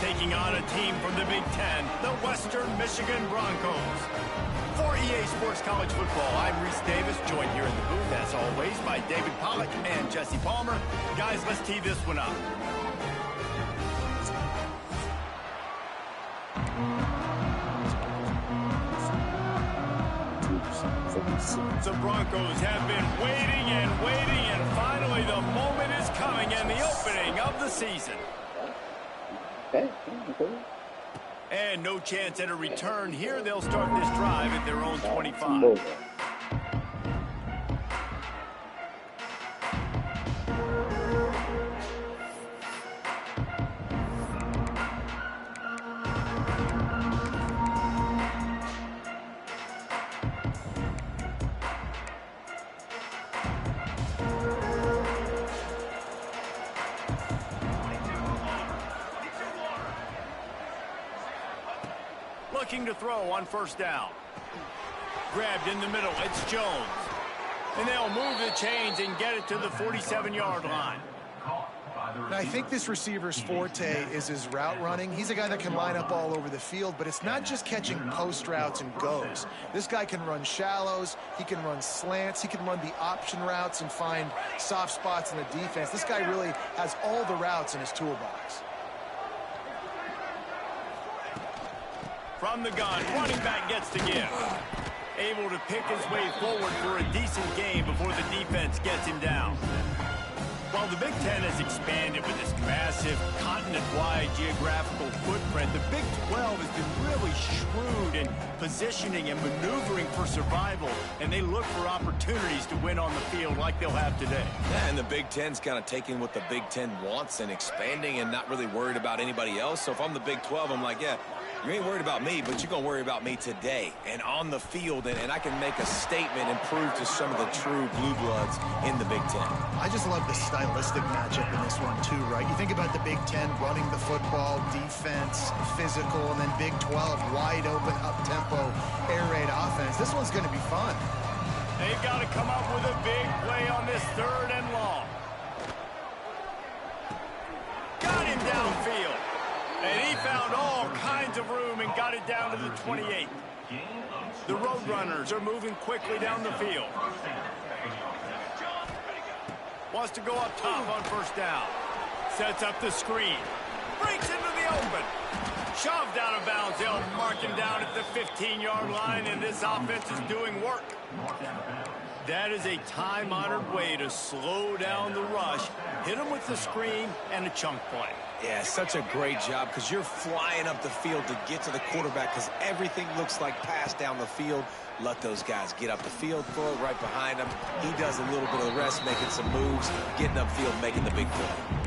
taking on a team from the Big Ten, the Western Michigan Broncos. For EA Sports College Football, I'm Reese Davis, joined here in the booth, as always, by David Pollack and Jesse Palmer. Guys, let's tee this one up. The Broncos have been waiting and waiting, and finally the moment is coming and the opening of the season. And no chance at a return here. They'll start this drive at their own 25. Looking to throw on first down. Grabbed in the middle, it's Jones. And they'll move the chains and get it to the 47-yard line. Now, I think this receiver's forte is his route running. He's a guy that can line up all over the field, but it's not just catching post routes and goes. This guy can run shallows, he can run slants, he can run the option routes and find soft spots in the defense. This guy really has all the routes in his toolbox. From the gun, running back gets to give. Able to pick his way forward for a decent gain before the defense gets him down. While the Big Ten has expanded with this massive continent-wide geographical footprint, the Big 12 has been really shrewd in positioning and maneuvering for survival, and they look for opportunities to win on the field like they'll have today. Yeah, and the Big Ten's kind of taking what the Big Ten wants and expanding and not really worried about anybody else. So if I'm the Big 12, I'm like, yeah, you ain't worried about me, but you're going to worry about me today and on the field, and I can make a statement and prove to some of the true blue bloods in the Big Ten. I just love the stylistic matchup in this one too, right? You think about the Big Ten running the football, defense, physical, and then Big 12, wide open, up-tempo, air raid offense. This one's going to be fun. They've got to come up with a big play on this 3rd and long. Got him downfield. And he found all kinds of room and got it down to the 28. The Roadrunners are moving quickly down the field. Wants to go up top on first down. Sets up the screen. Breaks into the open. Shoved out of bounds. They'll mark him down at the 15-yard line, and this offense is doing work. That is a time-honored way to slow down the rush, hit him with the screen, and a chunk play. Yeah, such a great job because you're flying up the field to get to the quarterback because everything looks like pass down the field. Let those guys get up the field, throw it right behind him. He does a little bit of the rest, making some moves, getting upfield, making the big play.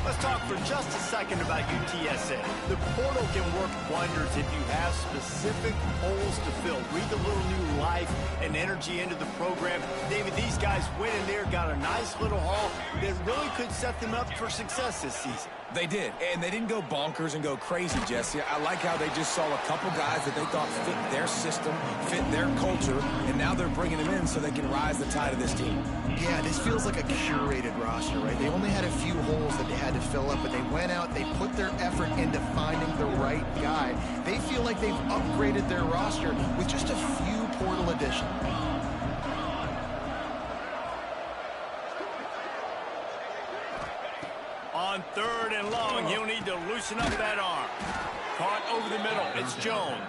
Let's talk for just a second about UTSA. The portal can work wonders if you have specific holes to fill. Breathe a little new life and energy into the program. David, these guys went in there, got a nice little haul that really could set them up for success this season. They did, and they didn't go bonkers and go crazy, Jesse. I like how they just saw a couple guys that they thought fit their system, fit their culture, and now they're bringing them in so they can rise the tide of this team. Yeah, this feels like a curated roster, right? They only had a few holes that they had to fill up, but they went out, they put their effort into finding the right guy. They feel like they've upgraded their roster with just a few portal additions. On 3rd and long, he'll need to loosen up that arm. Caught over the middle, it's Jones.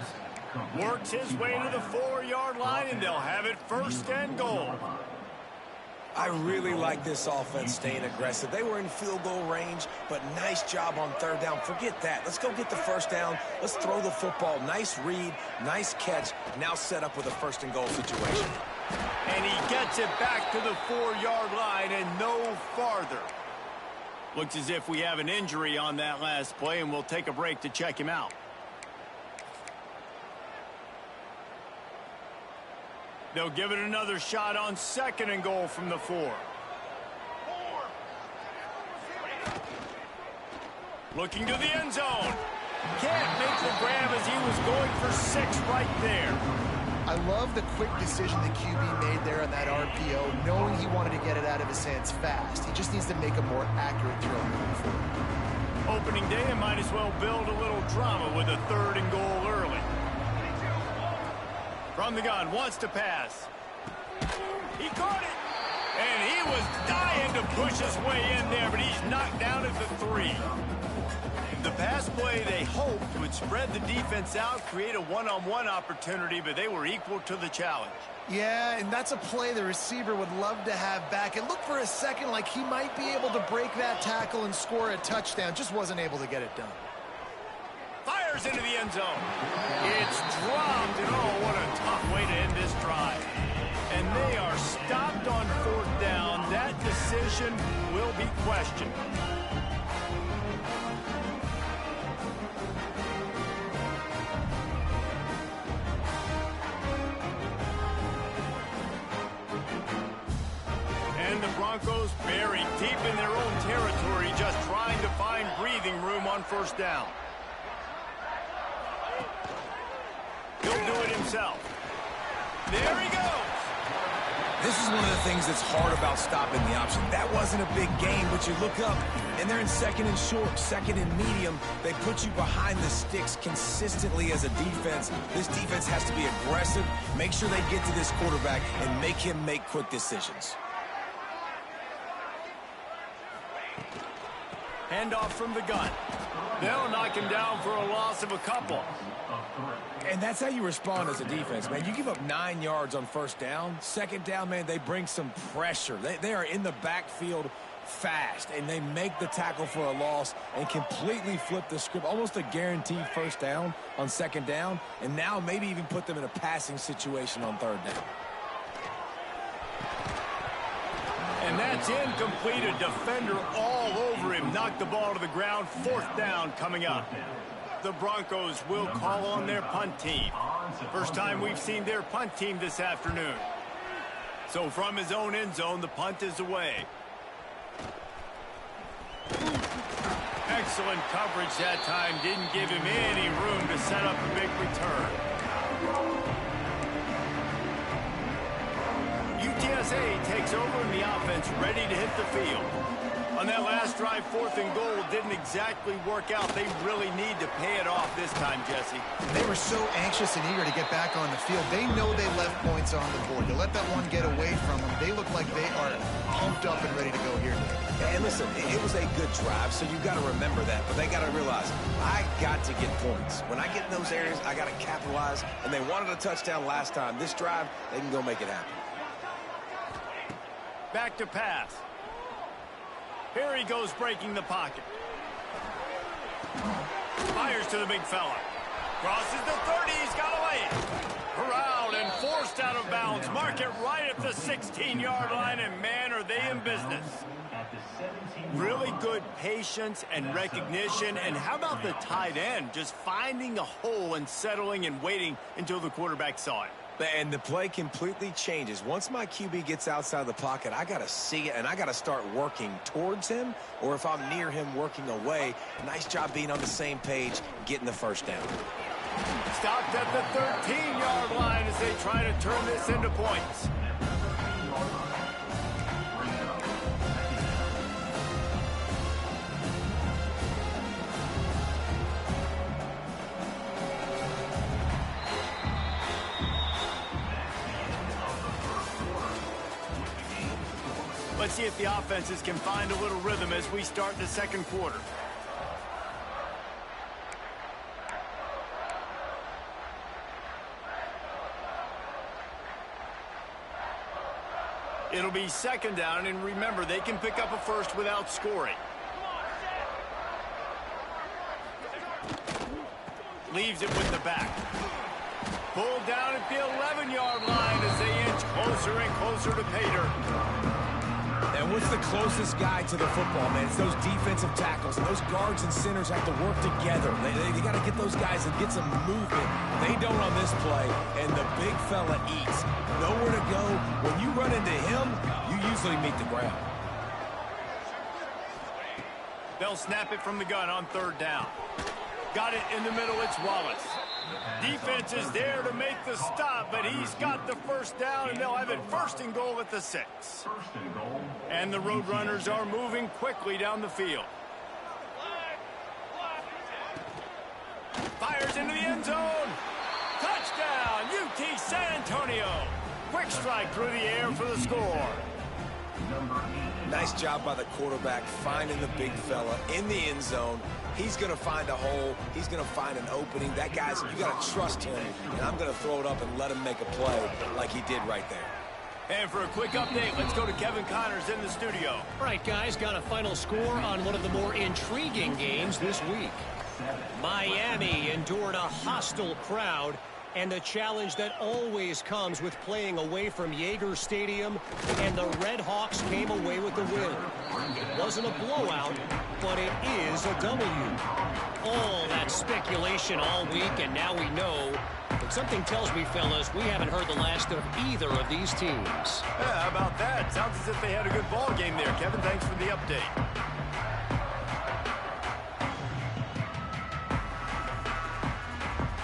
Works his way to the 4-yard line, and they'll have it 1st and goal. I really like this offense staying aggressive. They were in field goal range, but nice job on 3rd down. Forget that. Let's go get the 1st down. Let's throw the football. Nice read, nice catch. Now set up with a 1st and goal situation. And he gets it back to the 4-yard line and no farther. Looks as if we have an injury on that last play, and we'll take a break to check him out. They'll give it another shot on 2nd and goal from the 4. Looking to the end zone. Can't make the grab as he was going for 6 right there. I love the quick decision the QB made there on that RPO, knowing he wanted to get it out of his hands fast. He just needs to make a more accurate throw moving forward. Opening day and might as well build a little drama with a 3rd and goal early. From the gun, wants to pass. He caught it. And he was dying to push his way in there, but he's knocked down at the 3. The pass play they hoped would spread the defense out, create a one-on-one opportunity, but they were equal to the challenge. Yeah, and that's a play the receiver would love to have back. It looked for a second like he might be able to break that tackle and score a touchdown. Just wasn't able to get it done. Fires into the end zone. It's dropped, and oh, what a tough way to end this drive. And they are stopped on 4th down. That decision will be questioned. And the Broncos buried deep in their own territory, just trying to find breathing room on 1st down. He'll do it himself. There he goes. This is one of the things that's hard about stopping the option. That wasn't a big gain, but you look up, and they're in 2nd and short, 2nd and medium. They put you behind the sticks consistently as a defense. This defense has to be aggressive, make sure they get to this quarterback, and make him make quick decisions. Handoff from the gun. They'll knock him down for a loss of a couple. And that's how you respond as a defense, man. You give up 9 yards on 1st down. 2nd down, man, they bring some pressure. They are in the backfield fast, and they make the tackle for a loss and completely flip the script. Almost a guaranteed 1st down on 2nd down, and now maybe even put them in a passing situation on 3rd down. And that's incomplete. A defender all over him. Knocked the ball to the ground. 4th down coming up. The Broncos will call on their punt team. First time we've seen their punt team this afternoon. So from his own end zone, the punt is away. Excellent coverage that time. Didn't give him any room to set up a big return. UTSA takes over in the offense, ready to hit the field. On that last drive, 4th and goal didn't exactly work out. They really need to pay it off this time, Jesse. They were so anxious and eager to get back on the field. They know they left points on the board. To let that one get away from them, they look like they are pumped up and ready to go here today. And listen, it was a good drive, so you got to remember that. But they got to realize, I got to get points. When I get in those areas, I got to capitalize. And they wanted a touchdown last time. This drive, they can go make it happen. Back to pass. Here he goes, breaking the pocket. Fires to the big fella. Crosses the 30. He's got away. Corralled and forced out of bounds. Mark it right at the 16-yard line, and man, are they in business. Really good patience and recognition. And how about the tight end? Just finding a hole and settling and waiting until the quarterback saw it. And the play completely changes. Once my QB gets outside the pocket, I got to see it, and I got to start working towards him, or if I'm near him, working away. Nice job being on the same page, getting the 1st down. Stopped at the 13-yard line as they try to turn this into points. Let's see if the offenses can find a little rhythm as we start the 2nd quarter. It'll be 2nd down, and remember, they can pick up a first without scoring. Leaves it with the back. Pulled down at the 11-yard line as they inch closer and closer to pay dirt. And what's the closest guy to the football, man? It's those defensive tackles. And those guards and centers have to work together. They got to get those guys and get some movement. They don't on this play, and the big fella eats. Nowhere to go. When you run into him, you usually meet the ground. They'll snap it from the gun on 3rd down. Got it in the middle. It's Wallace. Defense is there to make the stop, but he's got the 1st down, and they'll have it 1st and goal at the 6. And the Roadrunners are moving quickly down the field. Fires into the end zone. Touchdown, UT San Antonio. Quick strike through the air for the score. Nice job by the quarterback finding the big fella in the end zone. He's going to find a hole. He's going to find an opening. That guy's, you got to trust him, and I'm going to throw it up and let him make a play like he did right there. And for a quick update, let's go to Kevin Connors in the studio. All right, guys, got a final score on one of the more intriguing games this week. Miami endured a hostile crowd and the challenge that always comes with playing away from Yager Stadium, and the Red Hawks came away with the win. It wasn't a blowout, but it is a W. All that speculation all week, and now we know. But something tells me, fellas, we haven't heard the last of either of these teams. Yeah, how about that? Sounds as if they had a good ball game there. Kevin, thanks for the update.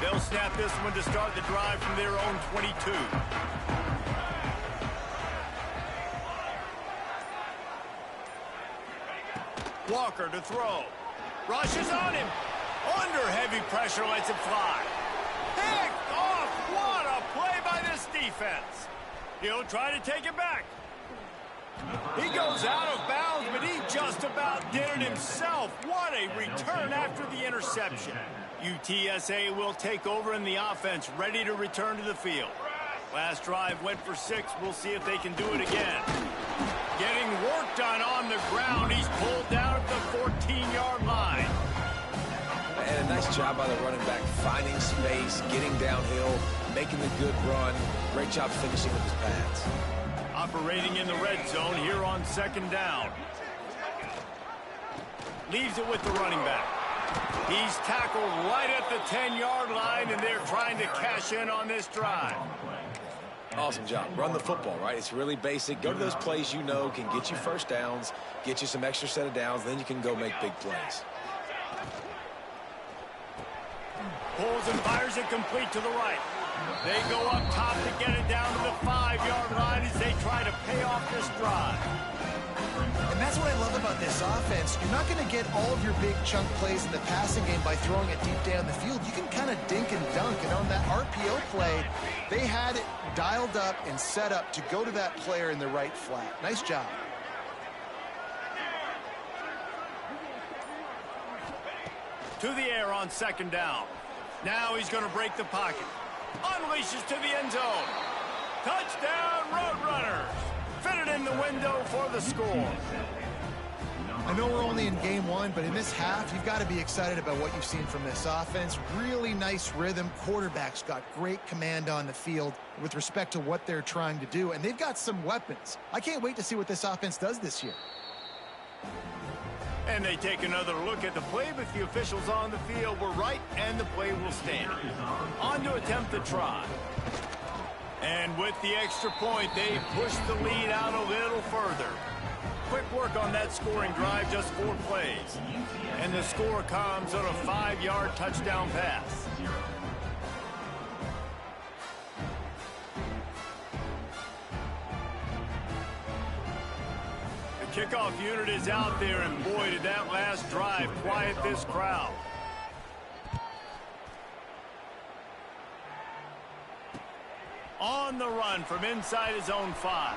They'll snap this one to start the drive from their own 22. Walker to throw. Rushes on him. Under heavy pressure, lets it fly. Picked off. What a play by this defense. He'll try to take it back. He goes out of bounds, but he just about did it himself. What a return after the interception. UTSA will take over in the offense, ready to return to the field. Last drive went for 6. We'll see if they can do it again. Getting work done on the ground. He's pulled down at the 14-yard line. And a nice job by the running back, finding space, getting downhill, making a good run. Great job finishing with his pads. Operating in the red zone here on 2nd down. Leaves it with the running back. He's tackled right at the 10-yard line, and they're trying to cash in on this drive. Awesome job. Run the football, right? It's really basic. Go to those plays you know can get you first downs, get you some extra set of downs, then you can go make big plays. Pulls and fires it complete to the right. They go up top to get it down to the 5-yard line as they try to pay off this drive. And that's what I love about this offense. You're not going to get all of your big chunk plays in the passing game by throwing it deep down the field. You can kind of dink and dunk. And on that RPO play, they had it dialed up and set up to go to that player in the right flat. Nice job. To the air on 2nd down. Now he's going to break the pocket. Unleashes to the end zone. Touchdown, Roadrunners. Fitted in the window for the score. I know we're only in game 1, but in this half, you've got to be excited about what you've seen from this offense. Really nice rhythm. Quarterback's got great command on the field with respect to what they're trying to do, and they've got some weapons. I can't wait to see what this offense does this year. And they take another look at the play, but the officials on the field were right, and the play will stand. On to attempt the try. And with the extra point, they push the lead out a little further. Quick work on that scoring drive, just 4 plays. And the score comes on a 5-yard touchdown pass. The kickoff unit is out there, and boy, did that last drive quiet this crowd. On the run from inside his own 5.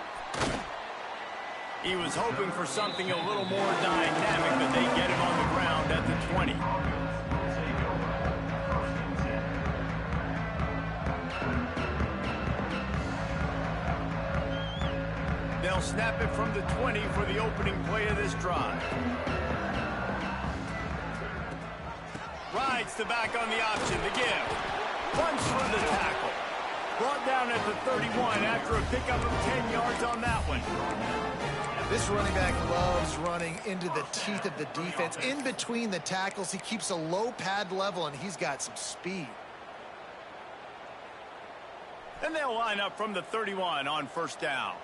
He was hoping for something a little more dynamic, but they get him on the ground at the 20. They'll snap it from the 20 for the opening play of this drive. Rides the back on the option, the give. Punch for the tackle. Brought down at the 31 after a pickup of 10 yards on that one. This running back loves running into the teeth of the defense. In between the tackles, he keeps a low pad level, and he's got some speed. And they'll line up from the 31 on 1st down.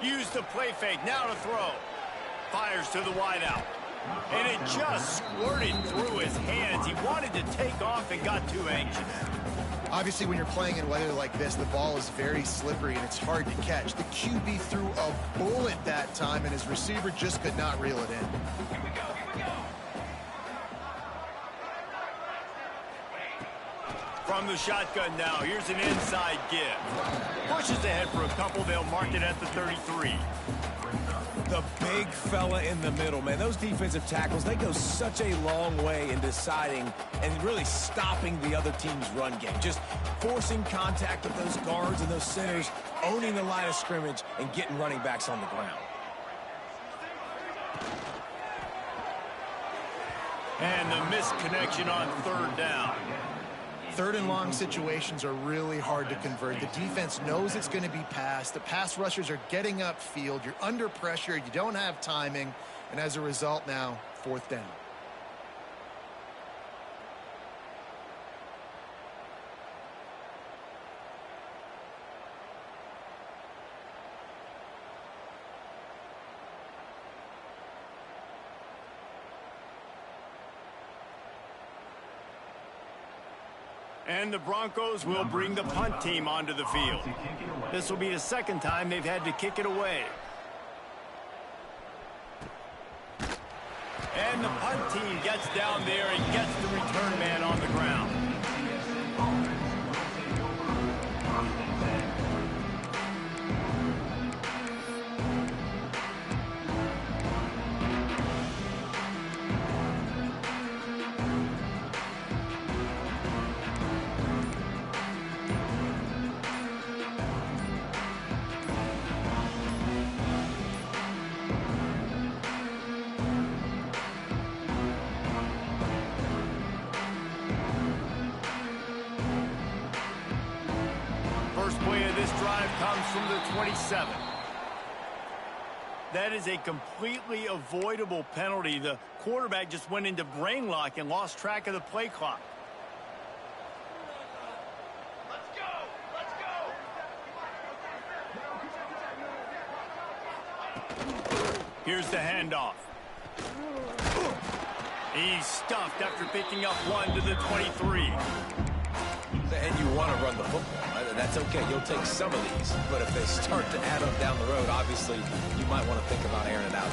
Use the play fake, now to throw. Fires to the wideout. And it just squirted through his hands. He wanted to take off and got too anxious. Obviously, when you're playing in weather like this, the ball is very slippery and it's hard to catch. The QB threw a bullet that time, and his receiver just could not reel it in. From the shotgun now, here's an inside give. Pushes ahead for a couple, they'll mark it at the 33. The big fella in the middle, man. Those defensive tackles, they go such a long way in deciding and really stopping the other team's run game. Just forcing contact with those guards and those centers, owning the line of scrimmage, and getting running backs on the ground. And the misconnection on third down. Third and long situations are really hard to convert. The defense knows it's going to be passed. The pass rushers are getting upfield. You're under pressure. You don't have timing. And as a result now, fourth down. And the Broncos will bring the punt team onto the field. This will be the second time they've had to kick it away. And the punt team gets down there and gets the return man on the ground. Comes from the 27. That is a completely avoidable penalty. The quarterback just went into brain lock and lost track of the play clock. Let's go! Let's go! Here's the handoff. He's stuffed after picking up one to the 23. And you want to run the football, right? That's okay. You'll take some of these. But if they start to add up down the road, obviously, you might want to think about airing it out.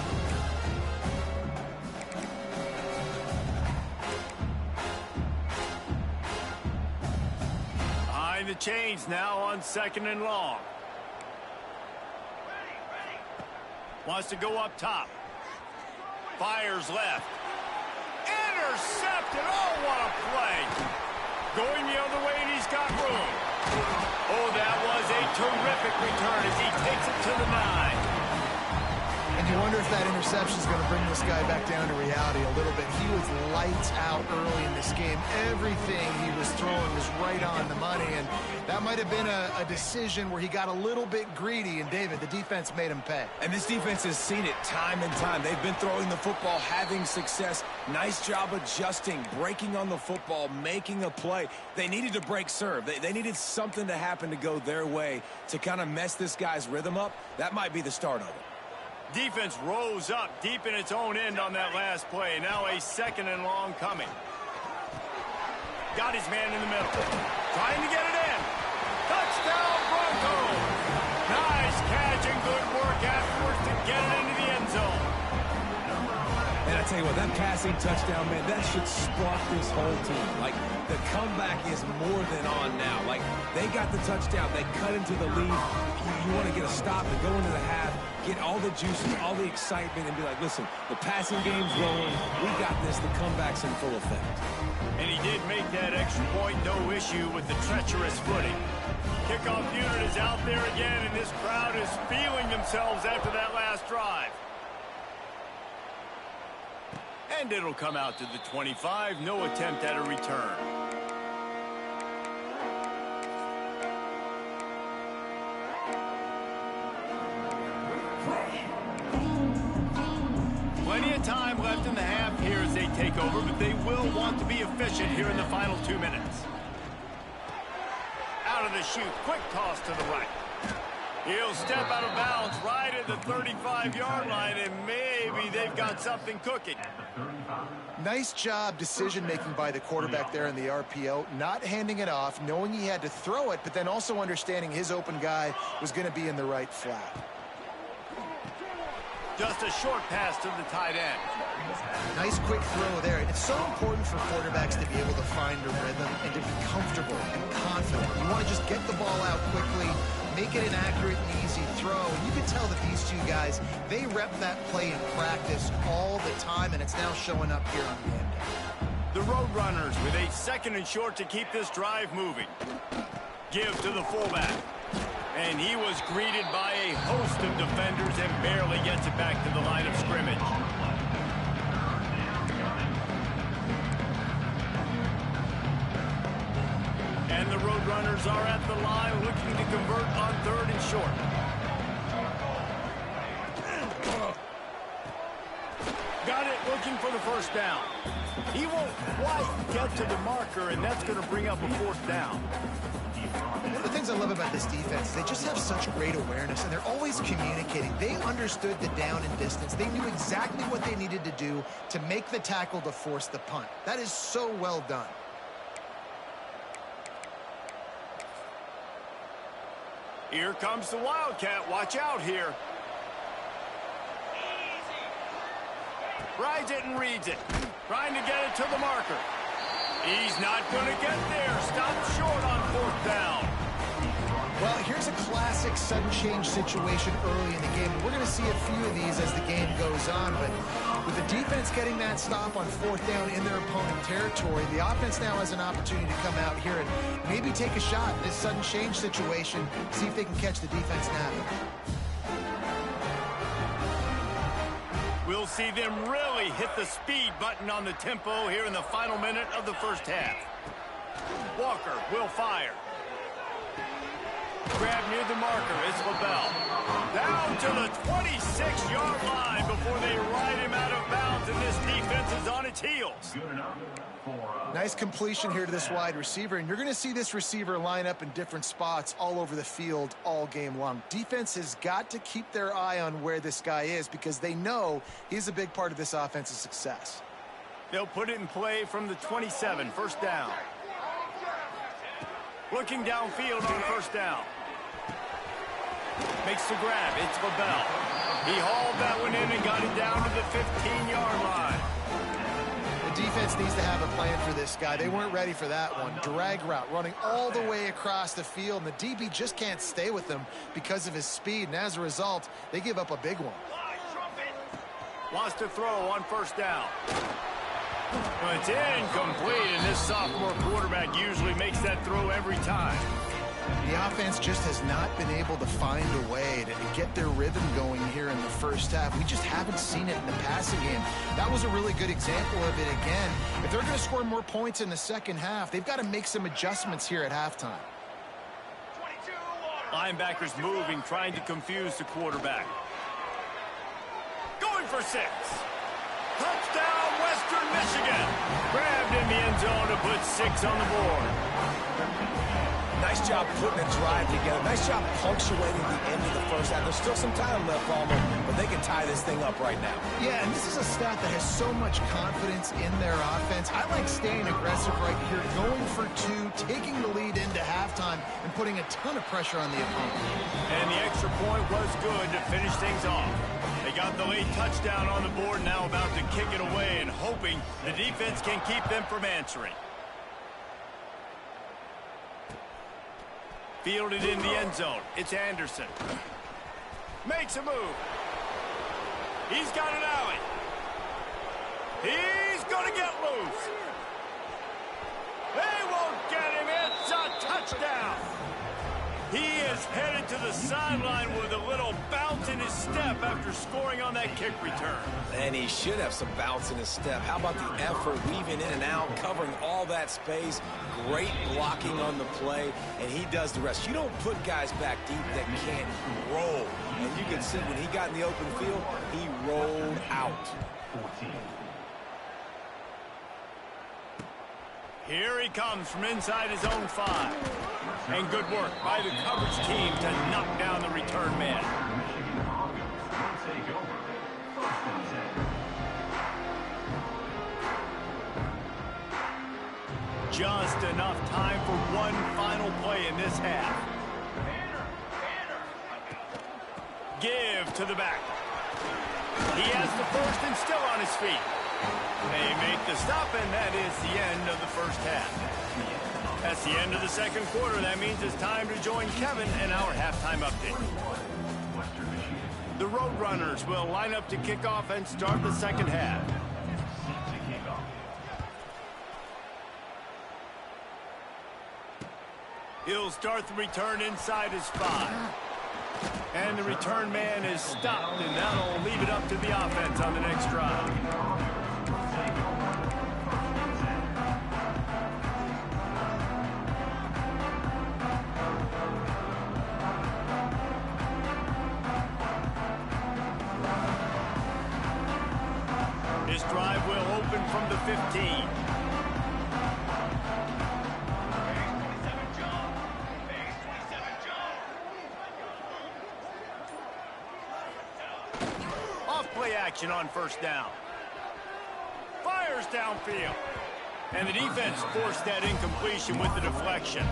Behind the chains now on second and long. Wants to go up top. Fires left. Intercepted. Oh, what a play. Going the other way, and he's got room. Oh, that was a terrific return as he takes it to the 9. And you wonder if that interception is going to bring this guy back down to reality a little bit. He was lights out early in this game. Everything he was throwing was right on the money, and that might have been a decision where he got a little bit greedy, and David, the defense made him pay. And this defense has seen it time and time. They've been throwing the football, having success. Nice job adjusting, breaking on the football, making a play. They needed to break serve. They needed something to happen to go their way to kind of mess this guy's rhythm up. That might be the start of it. Defense rose up deep in its own end on that last play. Now a second and long coming. Got his man in the middle. Trying to get it in. Touchdown, Broncos. Nice catch and good work afterwards to get it into the end zone. And I tell you what, that passing touchdown, man, that should spark this whole team. Like, the comeback is more than on now. Like, they got the touchdown. They cut into the lead. You want to get a stop and go into the half, get all the juices, all the excitement, and be like, listen, the passing game's rolling. We got this. The comeback's in full effect. And he did make that extra point, no issue with the treacherous footing. Kickoff unit is out there again, and this crowd is feeling themselves after that last drive. And it'll come out to the 25. No attempt at a return. Plenty of time left in the half here as they take over, but they will want to be efficient here in the final 2 minutes. Out of the chute, quick toss to the right. He'll step out of bounds right at the 35-yard line, and maybe they've got something cooking. Nice job decision-making by the quarterback there in the RPO, not handing it off, knowing he had to throw it, but then also understanding his open guy was going to be in the right flat. Just a short pass to the tight end. Nice quick throw there. It's so important for quarterbacks to be able to find a rhythm and to be comfortable and confident. You want to just get the ball out quickly, make it an accurate and easy throw. And you can tell that these two guys, they rep that play in practice all the time, and it's now showing up here on game day. The Roadrunners with a 2nd and short to keep this drive moving. Give to the fullback. And he was greeted by a host of defenders and barely gets it back to the line of scrimmage. And the Roadrunners are at the line looking to convert on 3rd and short. Got it, looking for the first down. He won't quite get to the marker, and that's going to bring up a 4th down. One of the things I love about this defense is they just have such great awareness, and they're always communicating. They understood the down and distance. They knew exactly what they needed to do to make the tackle to force the punt. That is so well done. Here comes the Wildcat. Watch out here. Rides it and reads it. Trying to get it to the marker. He's not going to get there. Stopped short on 4th down. Well, here's a classic sudden change situation early in the game. We're going to see a few of these as the game goes on, but with the defense getting that stop on 4th down in their opponent territory, the offense now has an opportunity to come out here and maybe take a shot in this sudden change situation, see if they can catch the defense napping. We'll see them really hit the speed button on the tempo here in the final minute of the 1st half. Walker will fire. Grab near the marker. It's LaBelle. Down to the 26-yard line before they ride him out of bounds, and this defense is on its heels. Nice completion here to this wide receiver, and you're going to see this receiver line up in different spots all over the field all game long. Defense has got to keep their eye on where this guy is because they know he's a big part of this offense's success. They'll put it in play from the 27, 1st down. Looking downfield on 1st down. Makes the grab. It's LaBelle. He hauled that one in and got it down to the 15-yard line. The defense needs to have a plan for this guy. They weren't ready for that one. Drag route running all the way across the field, and the DB just can't stay with him because of his speed, and as a result, they give up a big one. Wants to throw on 1st down. Well, it's incomplete, and this sophomore quarterback usually makes that throw every time. The offense just has not been able to find a way to get their rhythm going here in the 1st half. We just haven't seen it in the passing game. That was a really good example of it again. If they're going to score more points in the 2nd half, they've got to make some adjustments here at halftime. Linebackers moving, trying to confuse the quarterback. Going for 6. Touchdown, Western Michigan. Grabbed in the end zone to put 6 on the board. Nice job putting a drive together. Nice job punctuating the end of the 1st half. There's still some time left on them, but they can tie this thing up right now. Yeah, and this is a staff that has so much confidence in their offense. I like staying aggressive right here, going for 2, taking the lead into halftime, and putting a ton of pressure on the opponent. And the extra point was good to finish things off. They got the late touchdown on the board, now about to kick it away and hoping the defense can keep them from answering. Fielded in the end zone. It's Anderson. Makes a move. He's got an alley. He's going to get loose. They won't get him. It's a touchdown. He is headed to the sideline with a little bounce in his step after scoring on that kick return. And he should have some bounce in his step. How about the effort, weaving in and out, covering all that space, great blocking on the play, and he does the rest. You don't put guys back deep that can't roll. And you can see when he got in the open field, he rolled out. Here he comes from inside his own 5. And good work by the coverage team to knock down the return man. Just enough time for one final play in this half. Give to the back. He has the first and still on his feet. They make the stop, and that is the end of the first half. That's the end of the second quarter. That means it's time to join Kevin in our halftime update. The Roadrunners will line up to kick off and start the second half. He'll start the return inside his 5. And the return man is stopped, and that'll leave it up to the offense on the next drive. This drive will open from the 15. Off-play action on first down. Fires downfield. And the defense forced that incompletion with the deflection.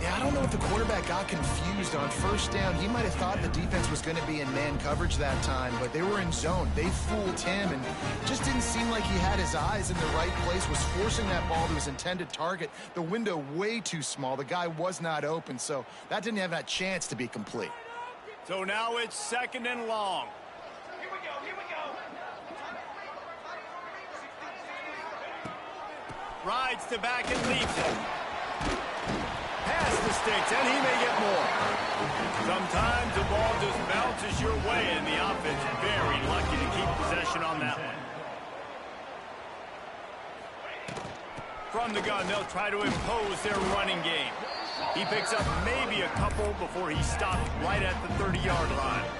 Yeah, I don't know if the quarterback got confused on first down. He might have thought the defense was going to be in man coverage that time, but they were in zone. They fooled him, and just didn't seem like he had his eyes in the right place, was forcing that ball to his intended target. The window way too small. The guy was not open, so that didn't have that chance to be complete. So now it's second and long. Here we go. Rides to back and leaves it. Past the sticks, and he may get more. Sometimes the ball just bounces your way, and the offense is very lucky to keep possession on that one. From the gun, they'll try to impose their running game. He picks up maybe a couple before he stops right at the 30-yard line.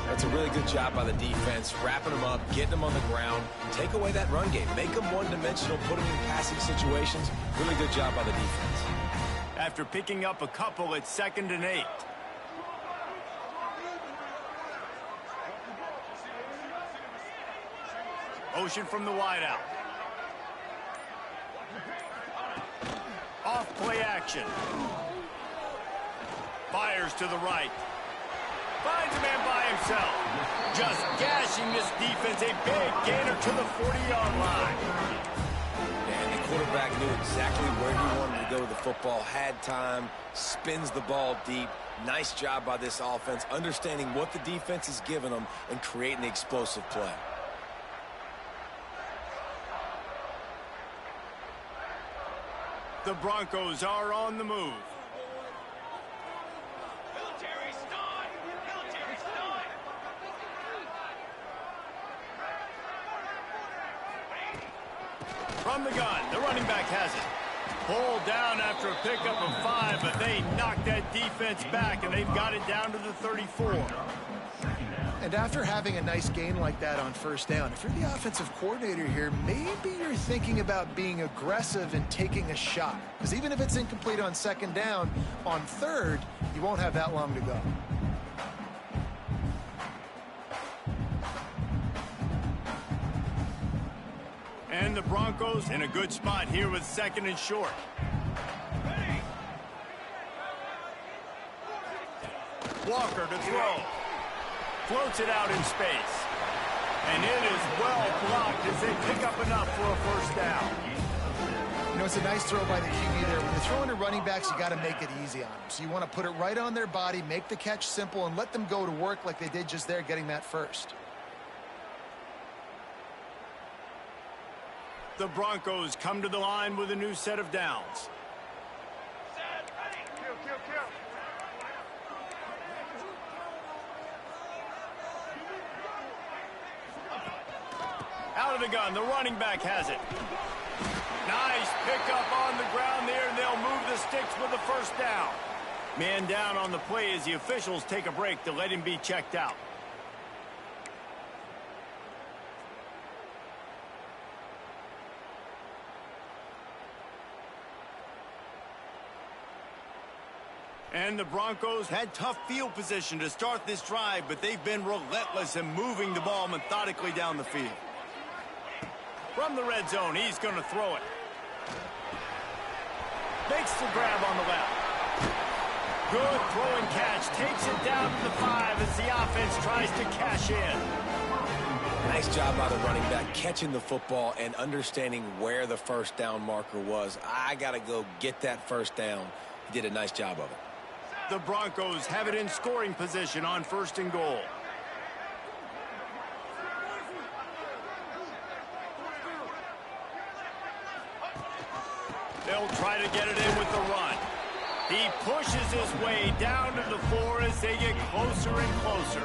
That's a really good job by the defense, wrapping them up, getting them on the ground. Take away that run game. Make them one-dimensional, put them in passing situations. Really good job by the defense. After picking up a couple, it's 2nd and 8. Motion from the wideout. Off-play action. Fires to the right. Finds a man by himself. Just gashing this defense. A big gainer to the 40-yard line. And the quarterback knew exactly where he wanted to go with the football. Had time. Spins the ball deep. Nice job by this offense, understanding what the defense is giving them and creating the explosive play. The Broncos are on the move. From the gun, the running back has it. Pulled down after a pickup of 5, but they knocked that defense back, and they've got it down to the 34. And after having a nice gain like that on first down, if you're the offensive coordinator here, maybe you're thinking about being aggressive and taking a shot. Because even if it's incomplete on 2nd down, on 3rd, you won't have that long to go. And the Broncos in a good spot here with 2nd and short. Walker to throw. Floats it out in space. And it is well blocked as they pick up enough for a first down. You know, it's a nice throw by the QB there. When you're throwing to running backs, you got to make it easy on them. So you want to put it right on their body, make the catch simple, and let them go to work like they did just there, getting that first. The Broncos come to the line with a new set of downs. Out of the gun, the running back has it. Nice pickup on the ground there, and they'll move the sticks with the first down. Man down on the play as the officials take a break to let him be checked out. And the Broncos had tough field position to start this drive, but they've been relentless in moving the ball methodically down the field. From the red zone, he's going to throw it. Makes the grab on the left. Good throw and catch. Takes it down to the 5 as the offense tries to cash in. Nice job by the running back, catching the football and understanding where the first down marker was. I got to go get that first down. He did a nice job of it. The Broncos have it in scoring position on 1st and goal. They'll try to get it in with the run. He pushes his way down to the 4 as they get closer and closer.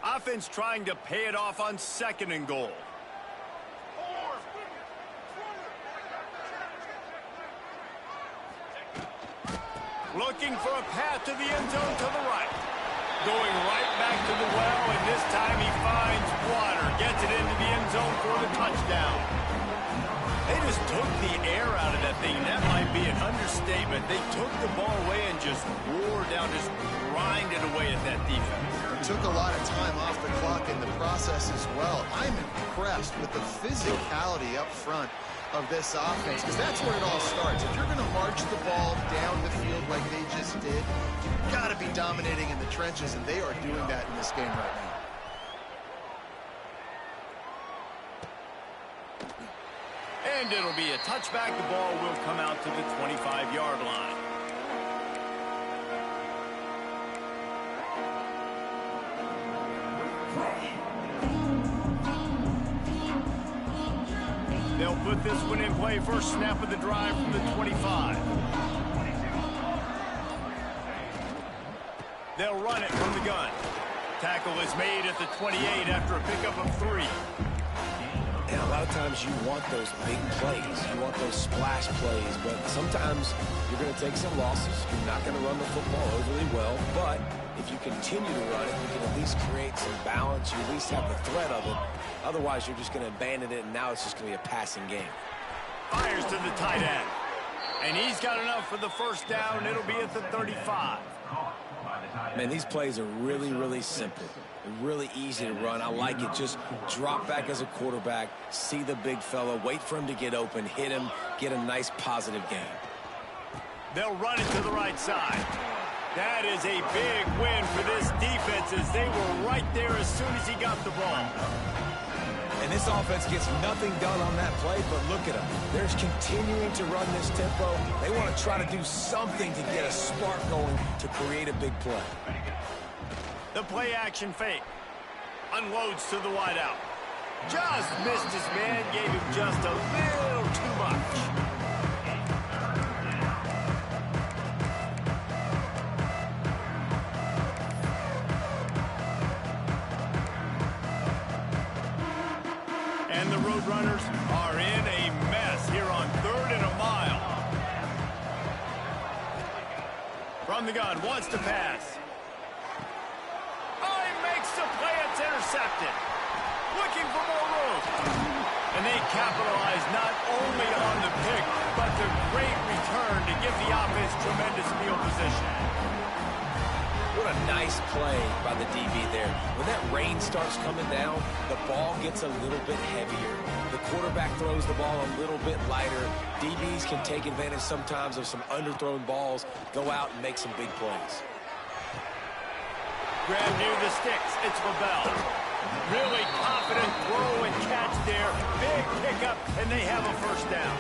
Offense trying to pay it off on 2nd and goal. Looking for a path to the end zone to the right. Going right back to the well, and this time he finds water. Gets it into the end zone for the touchdown. They just took the air out of that thing. That might be an understatement. They took the ball away and just wore down, just grinded away at that defense. It took a lot of time off the clock in the process as well. I'm impressed with the physicality up front of this offense, because that's where it all starts. If you're going to march the ball down the field like they just did, you've got to be dominating in the trenches, and they are doing that in this game right now. And it'll be a touchback. The ball will come out to the 25-yard line. They'll put this one in play. First snap of the drive from the 25. They'll run it from the gun. Tackle is made at the 28 after a pickup of 3. And a lot of times you want those big plays. You want those splash plays. But sometimes you're going to take some losses. You're not going to run the football overly well. But if you continue to run it, you can at least create some balance. You at least have the threat of it. Otherwise, you're just going to abandon it, and now it's just going to be a passing game. Fires to the tight end. And he's got enough for the first down. It'll be at the 35. Man, these plays are really, really simple. They're really easy to run. I like it. Just drop back as a quarterback, see the big fella, wait for him to get open, hit him, get a nice positive game. They'll run it to the right side. That is a big win for this defense, as they were right there as soon as he got the ball. And this offense gets nothing done on that play, but look at them. They're continuing to run this tempo. They want to try to do something to get a spark going to create a big play. The play action fake. Unloads to the wideout. Just missed his man, gave him just a little too much. And the Roadrunners are in a mess here on 3rd and a mile. From the gun, wants to pass. Oh, he makes the play. It's intercepted. Looking for more room. And they capitalize not only on the pick, but the great return to give the offense tremendous field position. What a nice play by the DB there. When that rain starts coming down, the ball gets a little bit heavier. The quarterback throws the ball a little bit lighter. DBs can take advantage sometimes of some underthrown balls, go out and make some big plays. Grab near the sticks. It's Babel. Really confident throw and catch there. Big pickup, and they have a first down.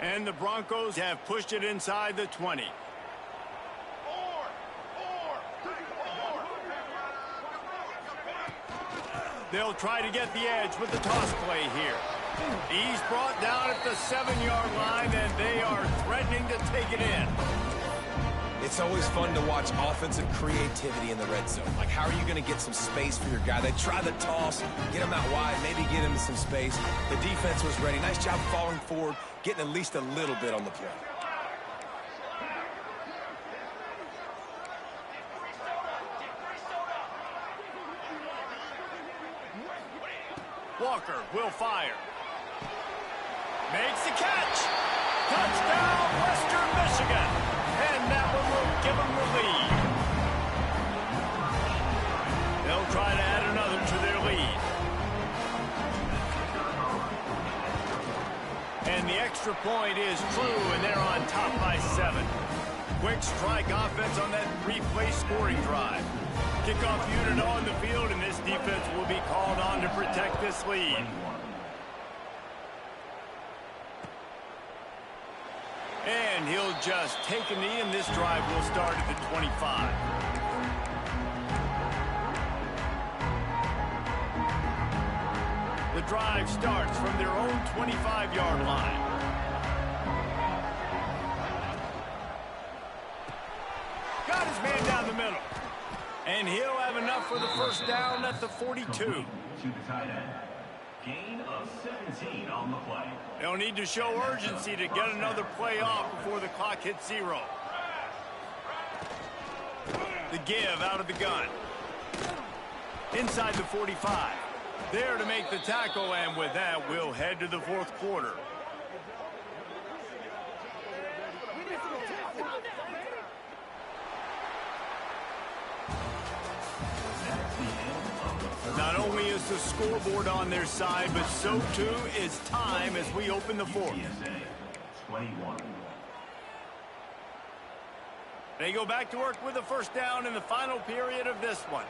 And the Broncos have pushed it inside the 20. They'll try to get the edge with the toss play here. He's brought down at the 7-yard line, and they are threatening to take it in. It's always fun to watch offensive creativity in the red zone. Like, how are you going to get some space for your guy? They try the toss, get him out wide, maybe get him some space. The defense was ready. Nice job falling forward, getting at least a little bit on the play. Walker will fire. Makes the catch. Touchdown, Western Michigan. And that one will give them the lead. They'll try to add another to their lead. And the extra point is true, and they're on top by 7. Quick strike offense on that 3-play scoring drive. Kickoff unit on the field, and this defense will be called on to protect this lead. And he'll just take a knee, and this drive will start at the 25. The drive starts from their own 25-yard line. Got his man down the middle. And he'll have enough for the first down at the 42. To the tight end. Gain of 17 on the play. They'll need to show urgency to get another play off before the clock hits 0. The give out of the gun. Inside the 45. There to make the tackle, and with that, we'll head to the 4th quarter. Not only is the scoreboard on their side, but so too is time as we open the 4th. 21. They go back to work with a first down in the final period of this one.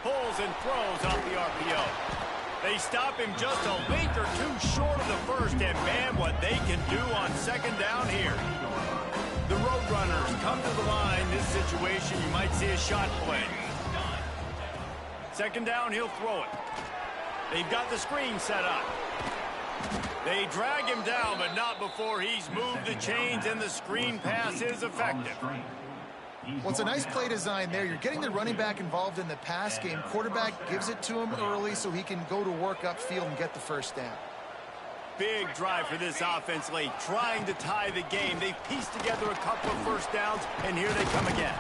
Pulls and throws off the RPO. They stop him just a length or two short of the first, and man, what they can do on second down here. The Roadrunners come to the line. This situation, you might see a shot play. Second down, he'll throw it. They've got the screen set up. They drag him down, but not before he's moved the chains, and the screen pass is effective. Well, it's a nice play design there. You're getting the running back involved in the pass game. Quarterback gives it to him early so he can go to work upfield and get the first down. Big drive for this offense late, trying to tie the game. They've pieced together a couple of first downs, and here they come again.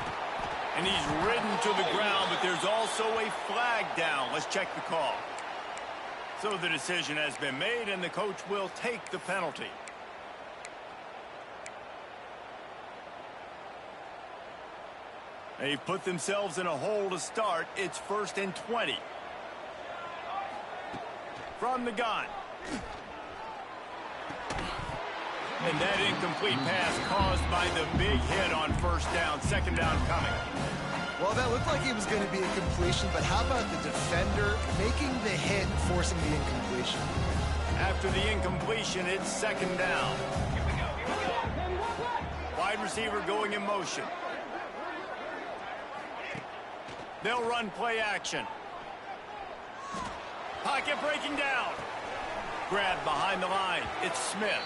And he's ridden to the ground, but there's also a flag down. Let's check the call. So the decision has been made, and the coach will take the penalty. They've put themselves in a hole to start. It's 1st and 20. From the gun. And that incomplete pass caused by the big hit on first down. Second down coming. Well, that looked like it was going to be a completion, but how about the defender making the hit and forcing the incompletion? After the incompletion, it's second down. Wide receiver going in motion. They'll run play action. Pocket breaking down. Grab behind the line. It's Smith.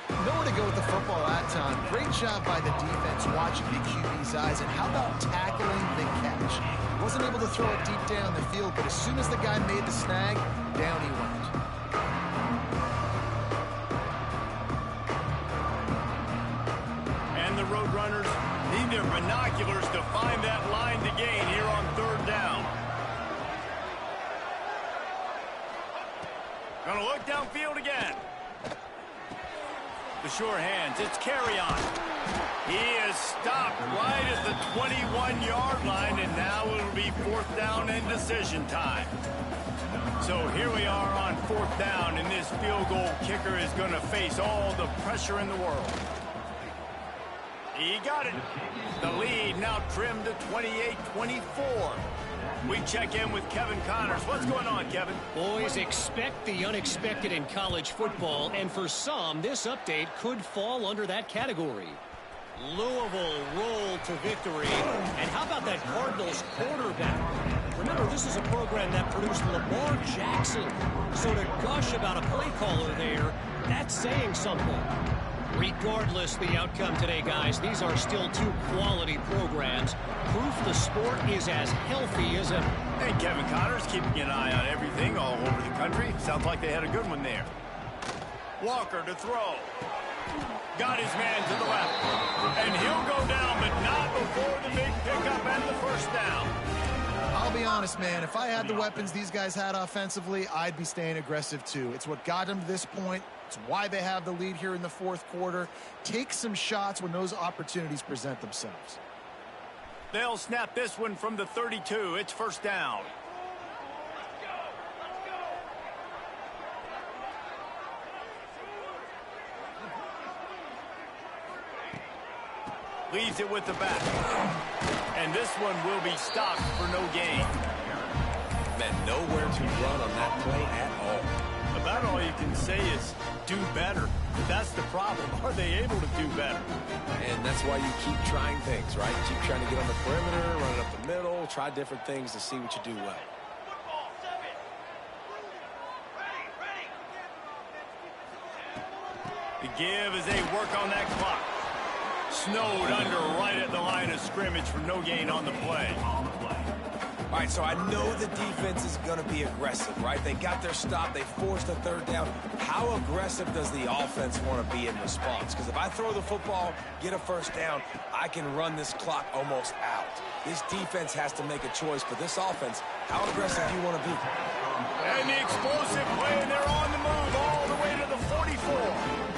Nowhere to go with the football that time. Great job by the defense watching the QB's eyes. And how about tackling the catch? Wasn't able to throw it deep down the field, but as soon as the guy made the snag, down he went. And the Roadrunners need their binoculars to find that line to gain here on third down. Gonna look downfield again. The sure hands, it's carry on. He is stopped right at the 21-yard line, and now it'll be 4th down and decision time. So here we are on 4th down, and this field goal kicker is going to face all the pressure in the world. He got it. The lead now trimmed to 28-24. We check in with Kevin Connors. What's going on, Kevin? Boys, expect the unexpected in college football, and for some, this update could fall under that category. Louisville rolled to victory, and how about that Cardinals quarterback? Remember, this is a program that produced Lamar Jackson, so to gush about a play caller there, that's saying something. Regardless the outcome today, guys, these are still two quality programs. Proof the sport is as healthy as ever. Hey, Kevin Connors keeping an eye on everything all over the country. Sounds like they had a good one there. Walker to throw. Got his man to the left. And he'll go down, but not before the big pickup and the first down. I'll be honest, man. If I had the weapons these guys had offensively, I'd be staying aggressive too. It's what got them to this point. It's why they have the lead here in the fourth quarter. Take some shots when those opportunities present themselves. They'll snap this one from the 32. It's first down. Leaves it with the back. And this one will be stopped for no gain. Man, nowhere to run on that play at all. About all you can say is do better. But that's the problem. Are they able to do better? And that's why you keep trying things, right? Keep trying to get on the perimeter, run it up the middle, try different things to see what you do well. The give as they work on that clock. Snowed under right at the line of scrimmage for no gain on the play. All right, so I know the defense is going to be aggressive, right? They got their stop. They forced a third down. How aggressive does the offense want to be in response? Because if I throw the football, get a first down, I can run this clock almost out. This defense has to make a choice, but this offense, how aggressive do you want to be? And the explosive play, and they're on the move all the way to the 44.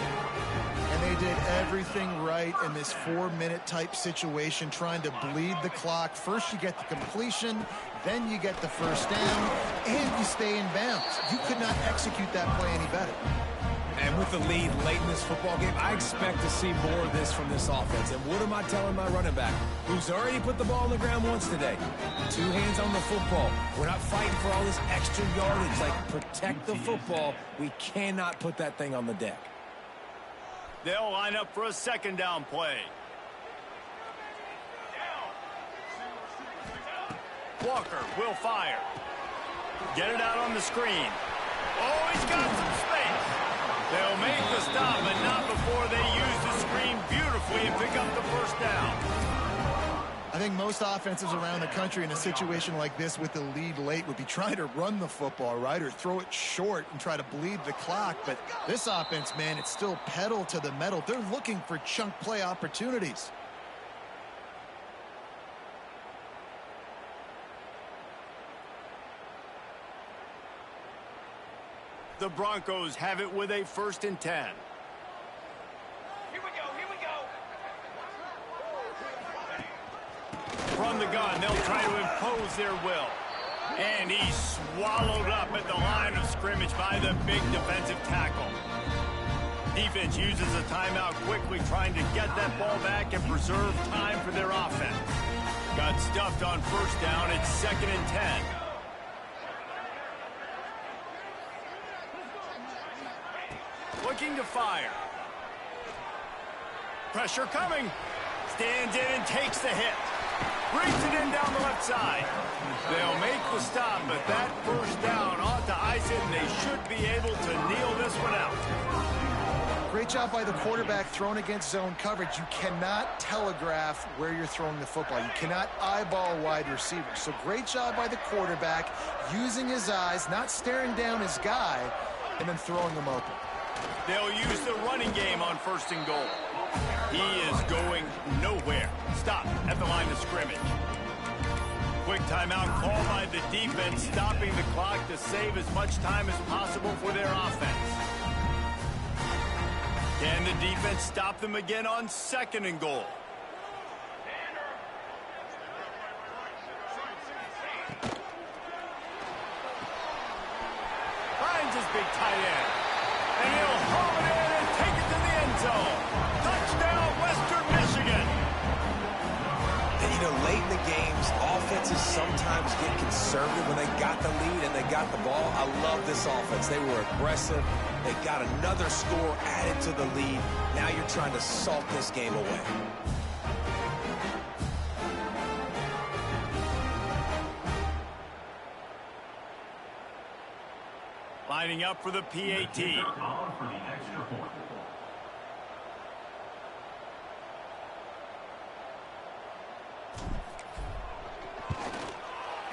And they did everything right in this 4-minute type situation, trying to bleed the clock. First you get the completion, then you get the first down, and you stay in bounds. You could not execute that play any better. And with the lead late in this football game, I expect to see more of this from this offense. And what am I telling my running back, who's already put the ball on the ground once today? 2 hands on the football. We're not fighting for all this extra yardage. Like, protect the football. We cannot put that thing on the deck. They'll line up for a second down play. Walker will fire. Get it out on the screen. Oh, he's got some space. They'll make the stop, but not before they use the screen beautifully and pick up the first down. I think most offenses around the country in a situation like this with the lead late would be trying to run the football, right, or throw it short and try to bleed the clock. But this offense, man, it's still pedal to the metal. They're looking for chunk play opportunities. The Broncos have it with a 1st and 10. From the gun, they'll try to impose their will. And he's swallowed up at the line of scrimmage by the big defensive tackle. Defense uses a timeout quickly, trying to get that ball back and preserve time for their offense. Got stuffed on first down. It's 2nd and 10. Looking to fire. Pressure coming. Stands in and takes the hit. Brings it in down the left side. They'll make the stop, but that first down ought to ice it, and they should be able to kneel this one out. Great job by the quarterback thrown against zone coverage. You cannot telegraph where you're throwing the football. You cannot eyeball wide receivers. So great job by the quarterback using his eyes, not staring down his guy, and then throwing him open. They'll use the running game on 1st and goal. He is going nowhere. Stop at the line of scrimmage. Quick timeout call by the defense, stopping the clock to save as much time as possible for their offense. Can the defense stop them again on 2nd and goal? Finds his big tight end. And he'll haul it in and take it to the end zone. Touchdown, Western Michigan. And, you know, late in the games, offenses sometimes get conservative when they got the lead and they got the ball. I love this offense. They were aggressive. They got another score added to the lead. Now you're trying to salt this game away. Lining up for the PAT.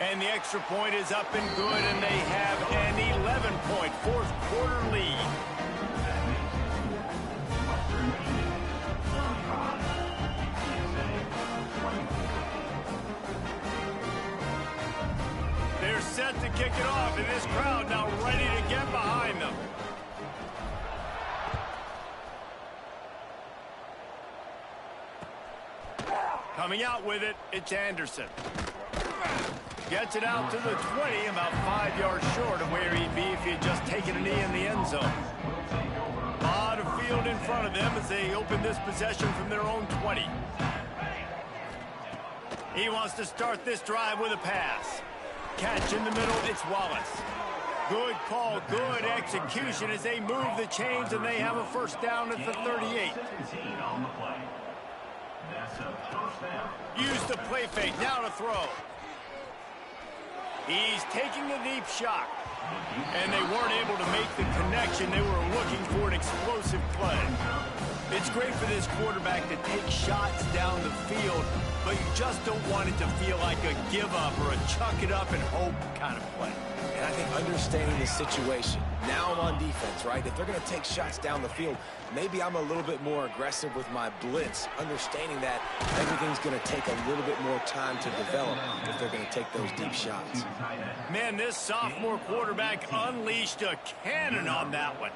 And the extra point is up and good, and they have an 11-point fourth-quarter lead. They're set to kick it off, and this crowd now ready to get behind them. Coming out with it, it's Anderson. Gets it out to the 20, about 5 yards short of where he'd be if he had just taken a knee in the end zone. A lot of field in front of them as they open this possession from their own 20. He wants to start this drive with a pass. Catch in the middle, it's Wallace. Good call, good execution as they move the chains and they have a first down at the 38. Use the play fake, now to throw. He's taking a deep shot. And they weren't able to make the connection. They were looking for an explosive play. It's great for this quarterback to take shots down the field, but you just don't want it to feel like a give-up or a chuck-it-up-and-hope kind of play. And I think understanding the situation, now I'm on defense, right? If they're going to take shots down the field, maybe I'm a little bit more aggressive with my blitz, understanding that everything's going to take a little bit more time to develop if they're going to take those deep shots. Man, this sophomore quarterback unleashed a cannon on that one.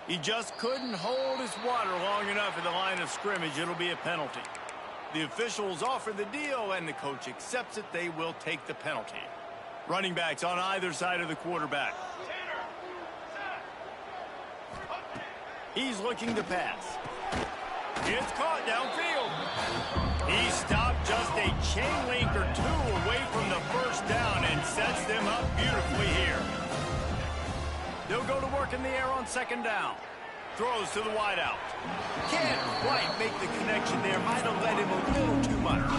He just couldn't hold his water long enough at the line of scrimmage. It'll be a penalty. The officials offer the deal, and the coach accepts it. They will take the penalty. Running backs on either side of the quarterback. He's looking to pass. It's caught downfield. He stopped just a chain link or two away from the first down and sets them up beautifully here. They'll go to work in the air on second down. Throws to the wideout. Can't quite make the connection there. Might have led him a little too much.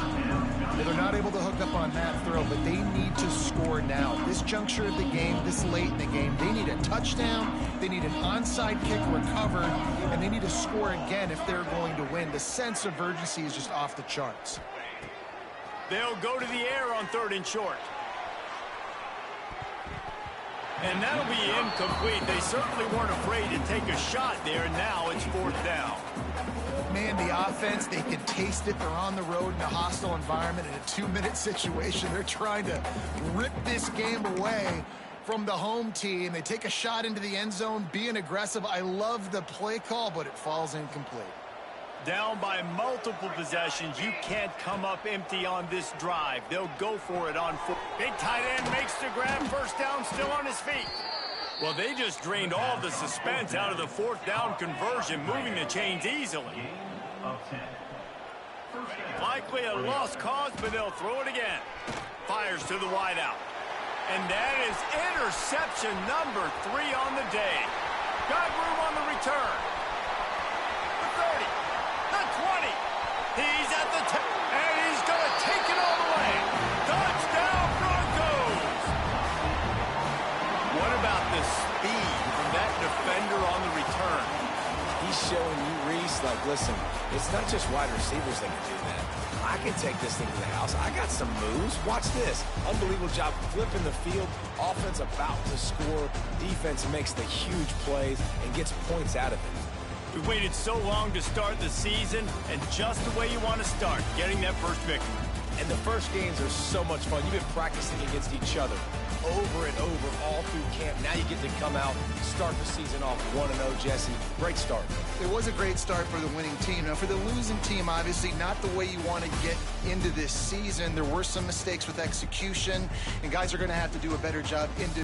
Well, they're not able to hook up on that throw, but they need to score now. This juncture of the game, this late in the game, they need a touchdown, they need an onside kick recovered, and they need to score again if they're going to win. The sense of urgency is just off the charts. They'll go to the air on 3rd and short. And that'll be incomplete. They certainly weren't afraid to take a shot there, and now it's 4th down. Man, the offense, they can taste it. They're on the road in a hostile environment in a 2-minute situation. They're trying to rip this game away from the home team. They take a shot into the end zone, being aggressive. I love the play call, but it falls incomplete. Down by multiple possessions. You can't come up empty on this drive. They'll go for it on 4. Big tight end makes the grab. First down, still on his feet. Well, they just drained all the suspense out of the 4th down conversion, moving the chains easily. Likely a lost cause, but they'll throw it again. Fires to the wideout. And that is interception number 3 on the day. Got room on the return. The 30. The 20. He's at the 10. And he's going to take it all the way. Touchdown Broncos. What about the speed from that defender on the return? He's showing you, Reese, like, listen, it's not just wide receivers that can do that. I can take this thing to the house. I got some moves. Watch this. Unbelievable job flipping the field. Offense about to score. Defense makes the huge plays and gets points out of it. We waited so long to start the season, and just the way you want to start, getting that first victory. And the first games are so much fun. You've been practicing against each other over and over all through camp. Now you get to come out, start the season off 1-0, Jesse. Great start. It was a great start for the winning team. Now, for the losing team, obviously not the way you want to get into this season. There were some mistakes with execution, and guys are going to have to do a better job